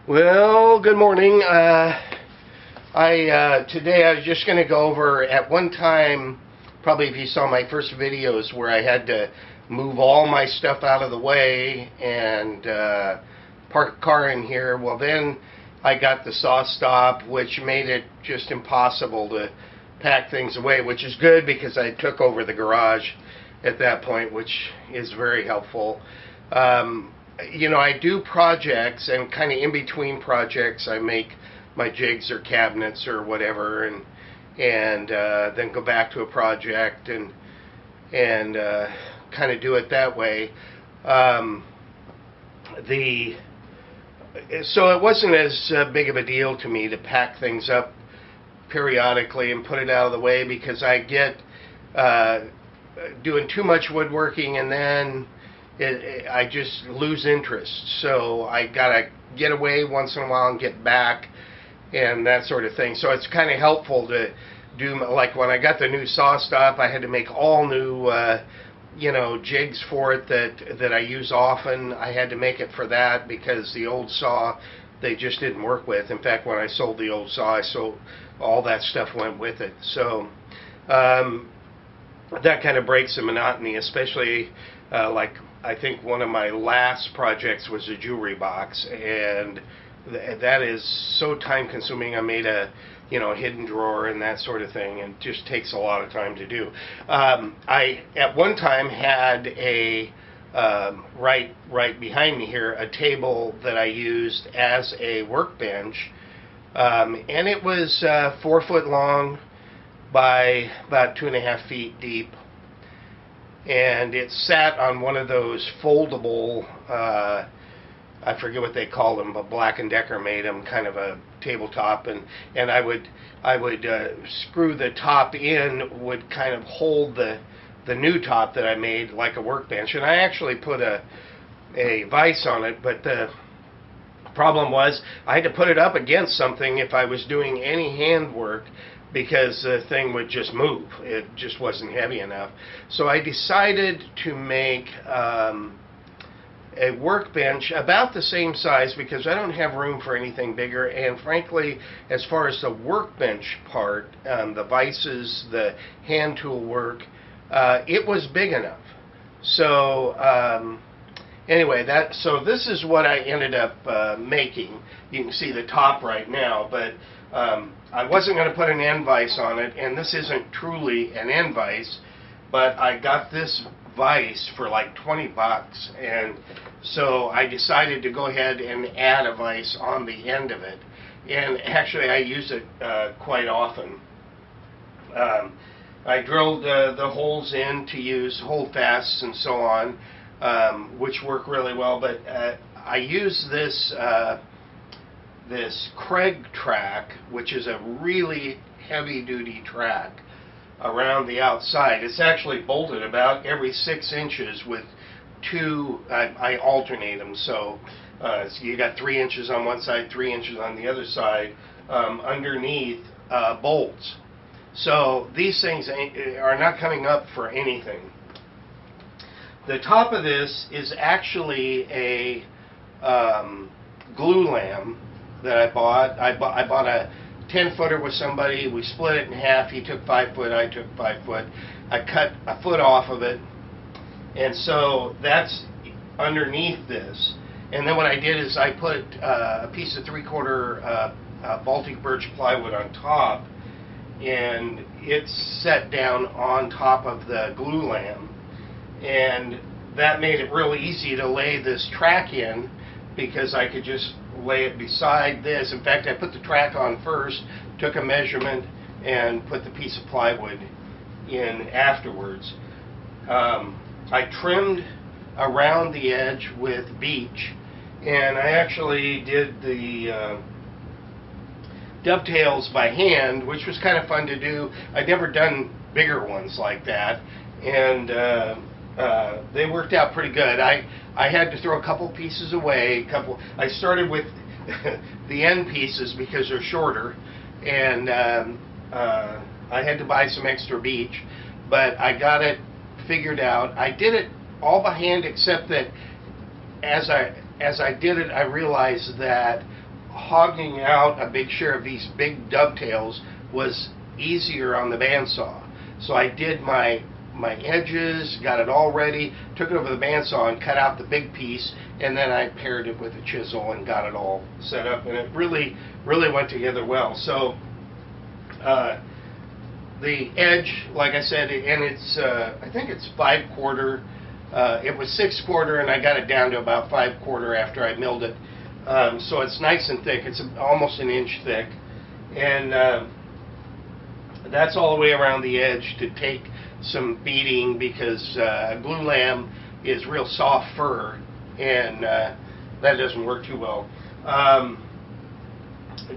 Well, good morning. Today I was just going to go over, at one time, probably if you saw my first videos where I had to move all my stuff out of the way and park a car in here. Well, then I got the saw stop, which made it just impossible to pack things away, which is good because I took over the garage at that point, which is very helpful. I do projects, and kind of in between projects I make my jigs or cabinets or whatever, and then go back to a project and kind of do it that way. So it wasn't as big of a deal to me to pack things up periodically and put it out of the way, because I get doing too much woodworking, and then I just lose interest. So I gotta get away once in a while and get back and that sort of thing. So it's kind of helpful to do, like when I got the new saw stop, I had to make all new jigs for it that I use often. I had to make it for that because the old saw, they just didn't work with. In fact, when I sold the old saw, all that stuff went with it. So that kind of breaks the monotony, especially like I think one of my last projects was a jewelry box, and that is so time consuming. I made a hidden drawer and that sort of thing, and it just takes a lot of time to do. I at one time had a right behind me here, a table that I used as a workbench, and it was 4 foot long by about 2.5 feet deep, and it sat on one of those foldable, I forget what they called them, but Black & Decker made them, kind of a tabletop, and I would screw the top in, would kind of hold the new top that I made like a workbench, and I actually put a vise on it, but the problem was I had to put it up against something if I was doing any handwork, because the thing would just move. It just wasn't heavy enough. So I decided to make a workbench about the same size, because I don't have room for anything bigger, and frankly, as far as the workbench part, the vices, the hand tool work, it was big enough. So anyway, so this is what I ended up making. You can see the top right now, but I wasn't going to put an end vise on it, and this isn't truly an end vise, but I got this vise for like 20 bucks, and so I decided to go ahead and add a vise on the end of it, and actually I use it quite often. I drilled the holes in to use holdfasts and so on, which work really well, but I use this Craig track, which is a really heavy-duty track around the outside. It's actually bolted about every 6 inches with two, I alternate them, so you got 3 inches on one side, 3 inches on the other side, underneath bolts. So these things are not coming up for anything. The top of this is actually a glue lamb that I bought. I bought a 10-footer with somebody. We split it in half. He took 5 foot, I took 5 foot. I cut a foot off of it, and so that's underneath this. And then what I did is I put a piece of 3/4 Baltic birch plywood on top, and it's set down on top of the glue lamb, and that made it really easy to lay this track in, because I could just lay it beside this. In fact, I put the track on first, took a measurement, and put the piece of plywood in afterwards. I trimmed around the edge with beech, and I actually did the dovetails by hand, which was kind of fun to do. I'd never done bigger ones like that, and they worked out pretty good. I had to throw a couple pieces away. I started with the end pieces because they're shorter, and I had to buy some extra beech, but I got it figured out. I did it all by hand, except that as I did it, I realized that hogging out a big share of these big dovetails was easier on the bandsaw. So I did my edges, got it all ready, took it over the bandsaw and cut out the big piece, and then I paired it with a chisel and got it all set up, and it really went together well. So the edge, like I said, and it's I think it's 5/4. It was 6/4, and I got it down to about 5/4 after I milled it. So it's nice and thick. It's almost an inch thick, and that's all the way around the edge to take some beating, because glue lamb is real soft fur, and that doesn't work too well.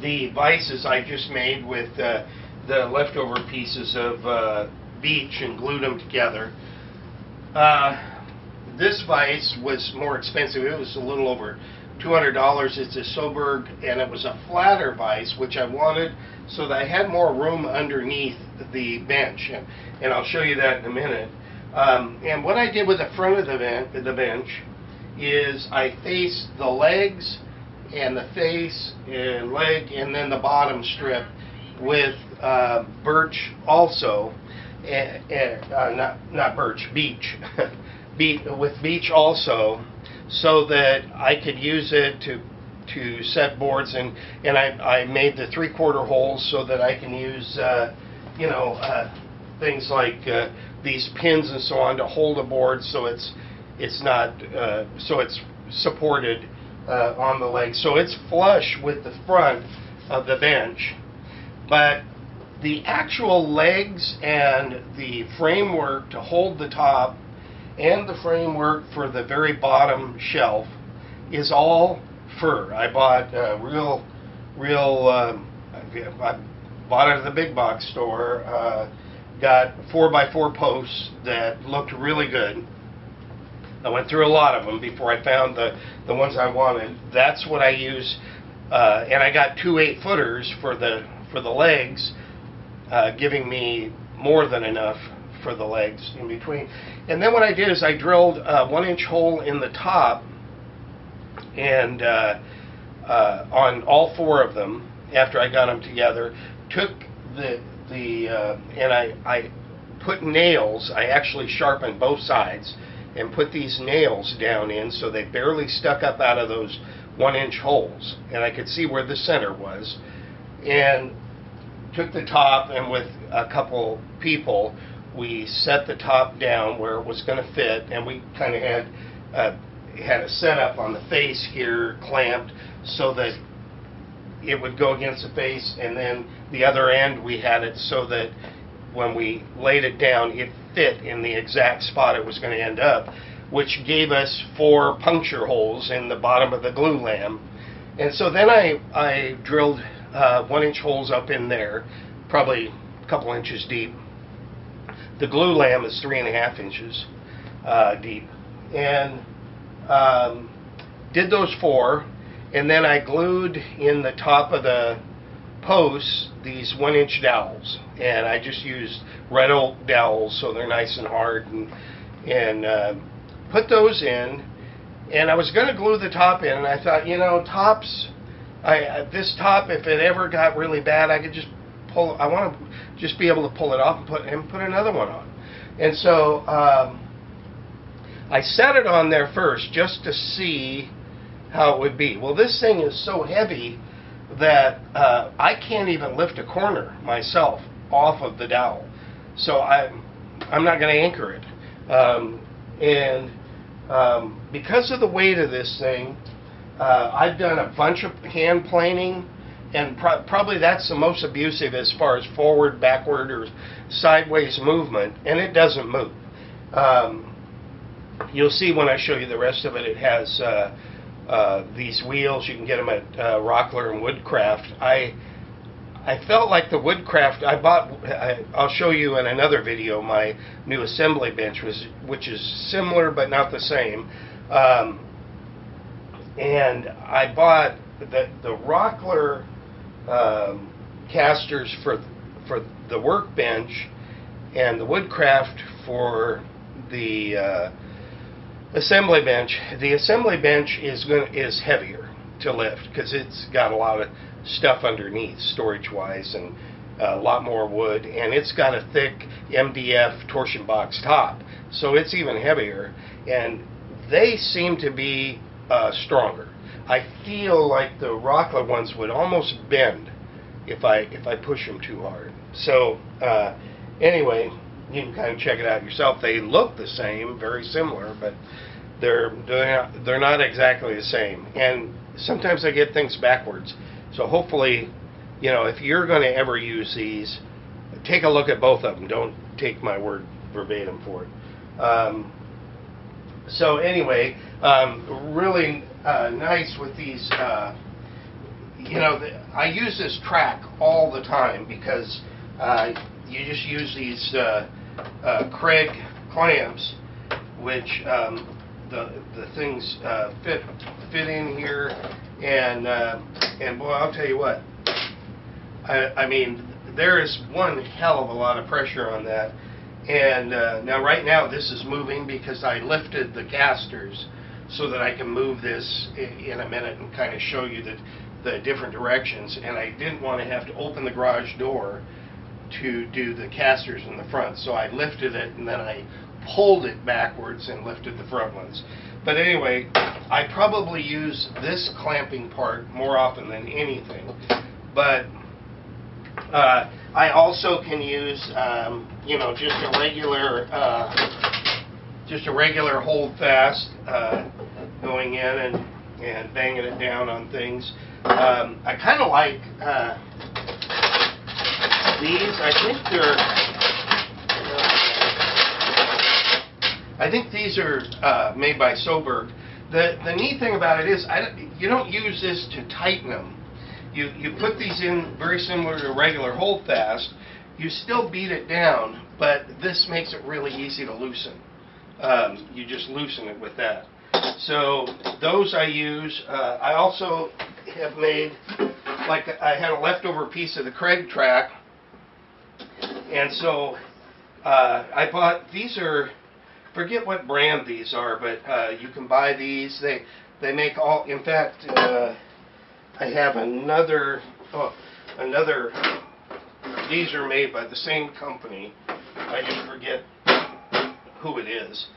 The vices I just made with the leftover pieces of beech and glued them together. This vise was more expensive. It was a little over $200. It's a Soberg, and it was a flatter vise, which I wanted so that I had more room underneath the bench, and I'll show you that in a minute. And what I did with the front of the bench is I faced the legs and the face and leg and then the bottom strip with birch also, not birch, beech, with beech also, so that I could use it to set boards, and I made the 3/4 holes so that I can use things like these pins and so on to hold a board, so it's not so it's supported on the legs, so it's flush with the front of the bench. But the actual legs and the framework to hold the top and the framework for the very bottom shelf is all fir. I bought I bought it at the big box store. Got 4x4 posts that looked really good. I went through a lot of them before I found the ones I wanted. That's what I use, and I got 2 8-footers for the legs, giving me more than enough for the legs in between. And then what I did is I drilled a 1-inch hole in the top, and on all 4 of them, after I got them together, took and I put nails. I actually sharpened both sides and put these nails down in so they barely stuck up out of those 1-inch holes, and I could see where the center was, and took the top, and with a couple people we set the top down where it was going to fit, and we kind of had a setup on the face here clamped so that it would go against the face, and then the other end we had it so that when we laid it down it fit in the exact spot it was going to end up, which gave us 4 puncture holes in the bottom of the glue lamb. And so then I drilled 1-inch holes up in there, probably a couple inches deep. The glue lamb is 3.5 inches deep, and did those 4, and then I glued in the top of the posts these 1-inch dowels, and I just used red oak dowels so they're nice and hard, and put those in, and I was going to glue the top in, and I thought, tops, this top, if it ever got really bad, I could just pull. I want to just be able to pull it off and put another one on. And so I set it on there first just to see how it would be. Well, this thing is so heavy that I can't even lift a corner myself off of the dowel. So I'm not going to anchor it. Because of the weight of this thing, I've done a bunch of hand planing, and probably that's the most abusive as far as forward, backward, or sideways movement, and it doesn't move. You'll see when I show you the rest of it, it has these wheels. You can get them at Rockler and Woodcraft. I felt like the Woodcraft I bought, I'll show you in another video my new assembly bench, which is similar but not the same. And I bought the Rockler casters for the workbench and the Woodcraft for the assembly bench. The assembly bench is heavier, to lift because it's got a lot of stuff underneath storage-wise and a lot more wood, and it's got a thick MDF torsion box top, so it's even heavier, and they seem to be stronger. I feel like the Rockler ones would almost bend if I push them too hard. So anyway, you can kind of check it out yourself. They look the same, very similar, but they're not exactly the same. And sometimes I get things backwards. So hopefully, you know, if you're going to ever use these, take a look at both of them. Don't take my word verbatim for it. So anyway, really nice with these. You know, I use this track all the time because you just use these Craig clamps, which the things fit in here, and boy, I'll tell you what. I mean, there is one hell of a lot of pressure on that. And now, right now, this is moving because I lifted the casters so that I can move this in a minute and kind of show you the different directions. And I didn't want to have to open the garage door to do the casters in the front. So I lifted it and then I pulled it backwards and lifted the front ones. But anyway, I probably use this clamping part more often than anything. But I also can use, you know, just a regular hold fast going in and banging it down on things. I kind of like these. I think these are made by Soberg. The neat thing about it is you don't use this to tighten them. You put these in very similar to regular hold fast. You still beat it down, but this makes it really easy to loosen. You just loosen it with that. So those I use. I also have made, like I had a leftover piece of the Craig track, and so I bought, these are, forget what brand these are, but you can buy these. They make all, in fact, I have another, these are made by the same company. I just forget who it is.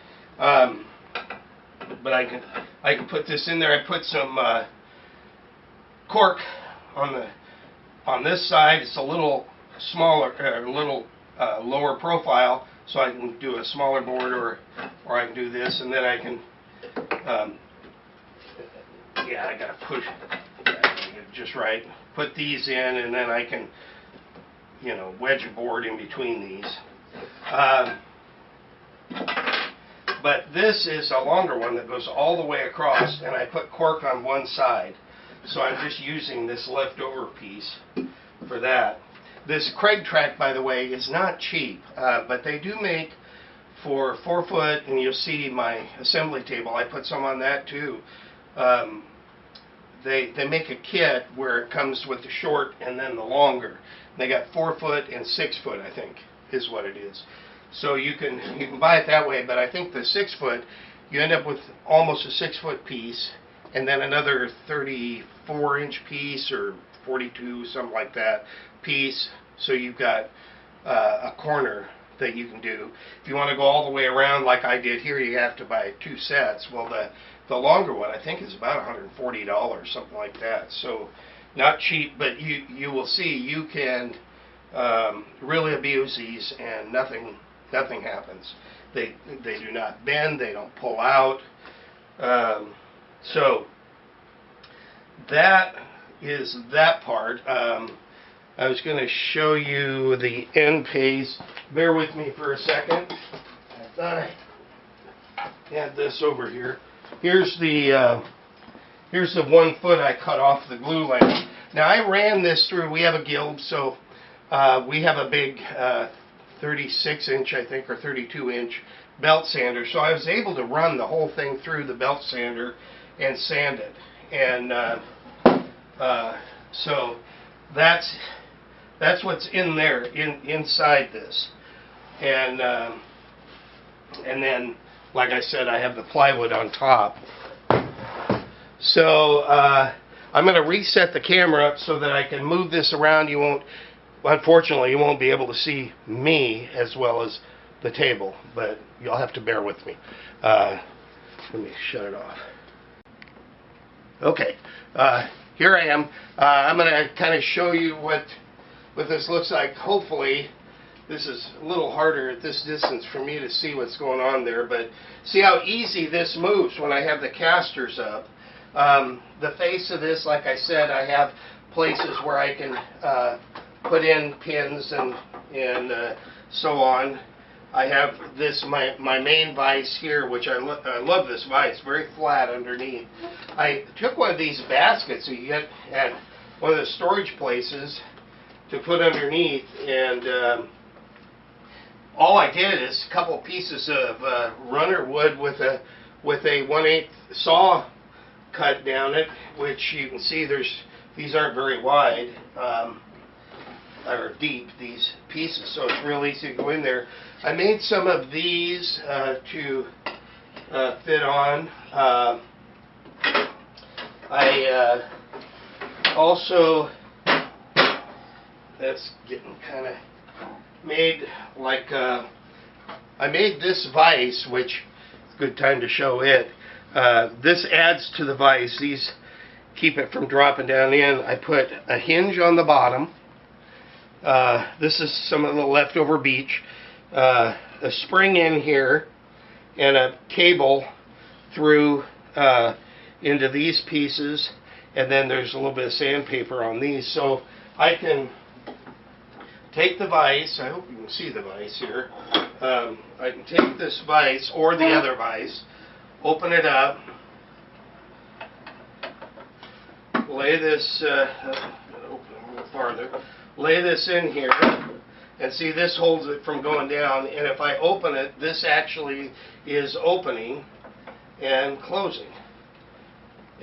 But I can put this in there. I put some cork on this side. It's a little smaller, a little lower profile, so I can do a smaller board, or I can do this, and then I can, yeah, I gotta push it just right. Put these in, and then I can, you know, wedge a board in between these. But this is a longer one that goes all the way across, and I put cork on one side. So I'm just using this leftover piece for that. This Craig track, by the way, is not cheap, but they do make for 4 foot, and you'll see my assembly table. I put some on that too. They make a kit where it comes with the short and then the longer. They got 4 foot and 6 foot, I think, is what it is. So you can buy it that way, but I think the 6 foot, you end up with almost a 6 foot piece, and then another 34-inch piece or 42, something like that, piece. So you've got a corner that you can do. If you want to go all the way around like I did here, you have to buy 2 sets. Well, the longer one I think is about $140, something like that. So not cheap, but you will see you can really abuse these, and nothing happens. They do not bend. They don't pull out. So that is that part. I was going to show you the end piece. Bear with me for a second. I thought I had this over here. Here's the 1 foot I cut off the glue line. Now I ran this through. We have a guild, so we have a big 36-inch, I think, or 32-inch belt sander. So I was able to run the whole thing through the belt sander and sand it. And so that's what's in there, inside this. And then, like I said, I have the plywood on top. So I'm going to reset the camera up so that I can move this around. Unfortunately, you won't be able to see me as well as the table, but you'll have to bear with me. Let me shut it off. Okay, here I am. I'm going to kind of show you what this looks like. Hopefully, this is a little harder at this distance for me to see what's going on there, but see how easy this moves when I have the casters up. The face of this, like I said, I have places where I can put in pins and so on. I have this, my main vise here, which I love this vise, very flat underneath. I took one of these baskets that you get at one of the storage places to put underneath, and all I did is a couple pieces of runner wood with a 1/8 saw cut down it, which you can see these aren't very wide or deep, these pieces, so it's real easy to go in there. I made some of these to fit on. I also, that's getting kind of made like I made this vise, which is a good time to show it. This adds to the vise. These keep it from dropping down in. I put a hinge on the bottom. This is some of the leftover beech. A spring in here and a cable through into these pieces, and then there's a little bit of sandpaper on these, so I can take the vise. I hope you can see the vise here. I can take this vise or the other vise, open it up, lay this open a little farther, lay this in here, and see, this holds it from going down, and if I open it, this actually is opening and closing.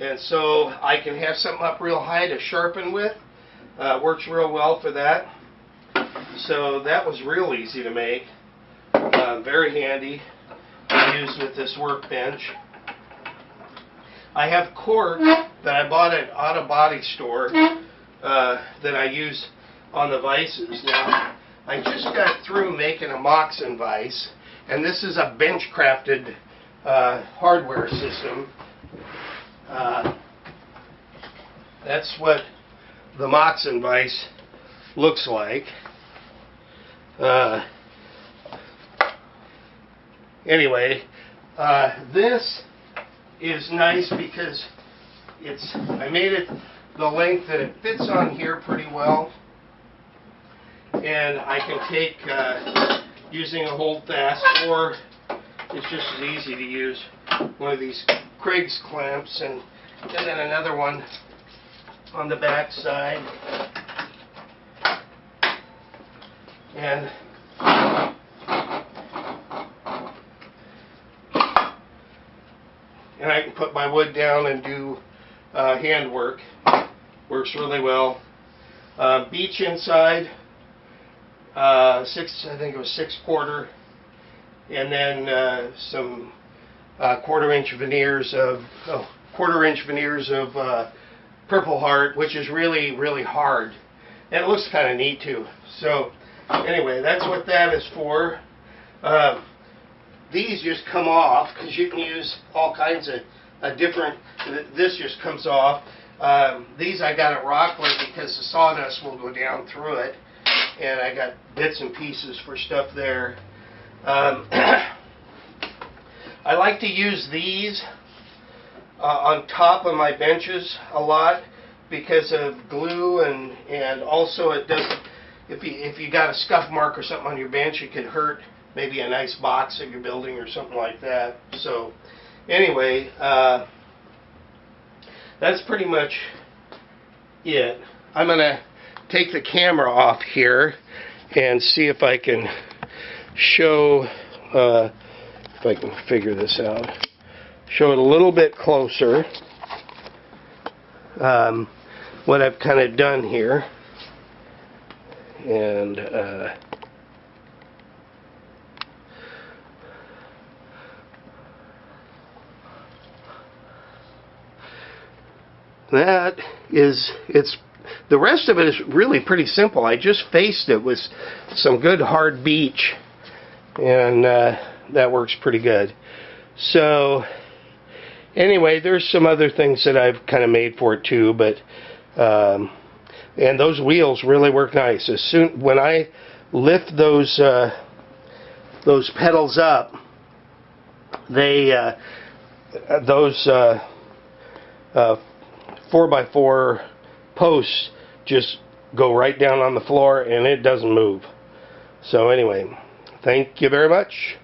And so I can have something up real high to sharpen with. Works real well for that. So that was real easy to make. Very handy to use with this workbench. I have cork that I bought at Auto Body Store that I use on the vices. Now, I just got through making a Moxon vise, and this is a bench crafted hardware system. That's what the Moxon vise looks like. Anyway, this is nice because I made it the length that it fits on here pretty well, and I can take using a holdfast, or it's just as easy to use one of these Craig's clamps, and then another one on the back side. And I can put my wood down and do handwork. Works really well. Beech inside, I think it was 6/4, and then some quarter-inch veneers of Purple Heart, which is really, really hard, and it looks kind of neat too. So anyway, that's what that is for. These just come off because you can use all kinds of different. This just comes off. These I got at Rockland because the sawdust will go down through it, and I got bits and pieces for stuff there. I like to use these on top of my benches a lot because of glue, and also it doesn't. If you got a scuff mark or something on your bench, it could hurt maybe a nice box that you're building or something like that. So anyway, that's pretty much it. I'm going to take the camera off here and see if I can show, if I can figure this out, show it a little bit closer, what I've kind of done here. And that is, the rest of it is really pretty simple. I just faced it with some good hard beech, and that works pretty good. So anyway, there's some other things that I've kind of made for it too, but and those wheels really work nice. When I lift those pedals up, those 4x4 posts just go right down on the floor, and it doesn't move. So anyway, thank you very much.